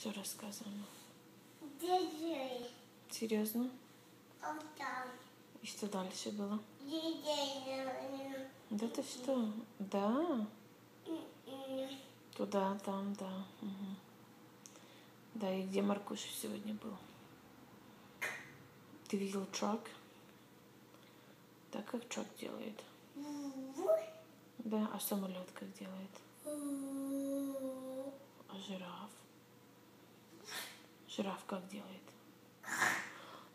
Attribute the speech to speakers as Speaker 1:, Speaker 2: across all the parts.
Speaker 1: Что рассказано?
Speaker 2: Дядя.
Speaker 1: Серьезно?
Speaker 2: Там.
Speaker 1: И что дальше было?
Speaker 2: Дядя.
Speaker 1: Да ты что? Да? Туда, там, да. Угу. Да, и где Маркуша сегодня был? Ты видел Чак? Так как Чак делает? Да, а самолет как делает? А жираф? Жираф как делает?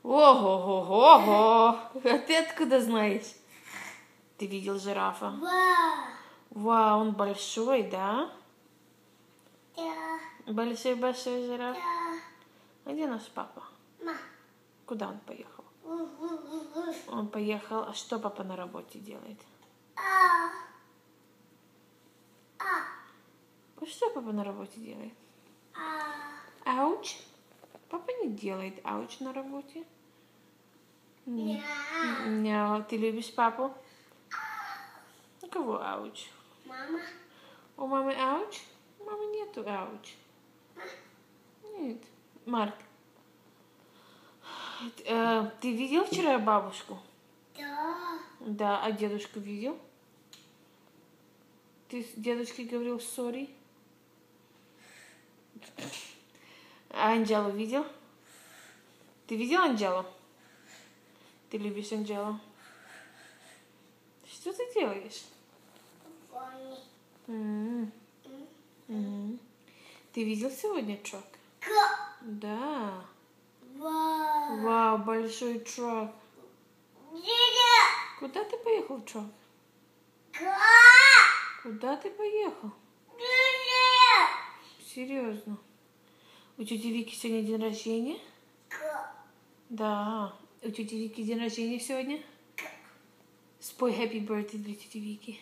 Speaker 1: Ого-го-го-го! А ты откуда знаешь? Ты видел жирафа? Вау, он большой, да?
Speaker 2: Да.
Speaker 1: Большой-большой жираф?
Speaker 2: Да.
Speaker 1: А где наш папа? Куда он поехал? Он поехал. А что папа на работе делает? А что папа на работе делает? Ауч? Папа не делает ауч на работе. Не. Ты любишь папу? У кого ауч?
Speaker 2: Мама.
Speaker 1: У мамы ауч? У мамы нету ауч. Нет. Марк, ты видел вчера бабушку?
Speaker 2: Да.
Speaker 1: Да, а дедушку видел? Ты с дедушкой говорил sorry? А Анджелу видел? Ты видел Анджелу? Ты любишь Анджелу? Что ты делаешь? Ты видел сегодня Чак? Да. Вау, большой Чак. Куда ты поехал, Чак? Куда ты поехал? Серьезно? У тети Вики сегодня день рождения? Да. У тети Вики день рождения сегодня? Спой Happy Birthday для тети Вики.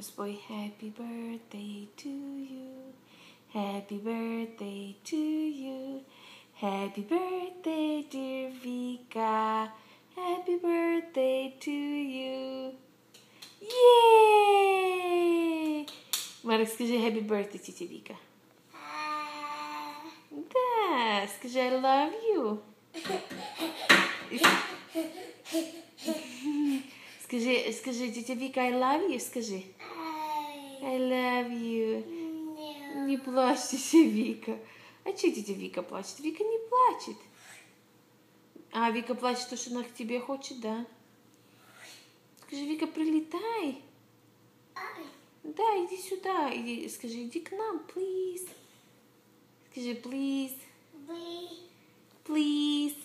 Speaker 1: Спой Happy Birthday to you. Happy birthday to you. Happy birthday, dear Vika. Happy birthday to you. Yay! Марк, скажи Happy birthday, тетя Вика. Да, скажи I love you. Скажи, тетя Вика, I love you, скажи. I love you. Не плачь, тетя Вика. А что тетя Вика плачет? Вика не плачет. А, Вика плачет, потому что она к тебе хочет, да? Скажи, Вика, прилетай. Да, иди сюда. Скажи, иди к нам, please. Скажи, please. Please.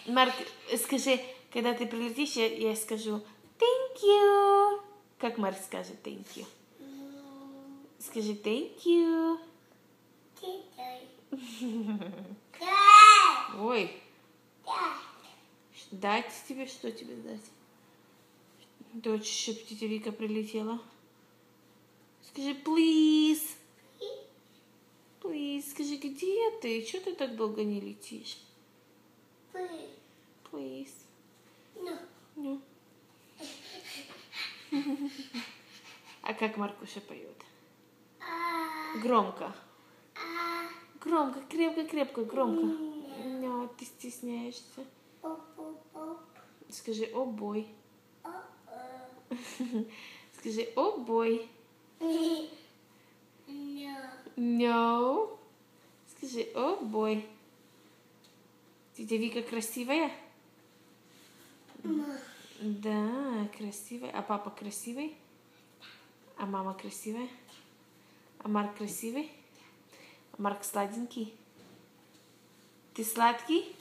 Speaker 1: Марк, скажи, когда ты прилетишь, я скажу thank you. Как Марк скажет thank you? Скажи thank you. Ой. Дать тебе? Что тебе дать? Ты хочешь, чтобы тетя Вика прилетела? Скажи please. Please. Скажи, где ты? Чего ты так долго не летишь? Please. No. А как Маркуша поет? Громко. Громко, крепко, крепко, громко. No, ты стесняешься. Скажи, о бой. Скажи, о бой. No. Скажи, о бой. Тетя Вика красивая? Да, красивая. А папа красивый? А мама красивая? А Марк красивый? А Марк сладенький? Ты сладкий?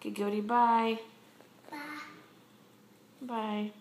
Speaker 1: Говори бай. Бай.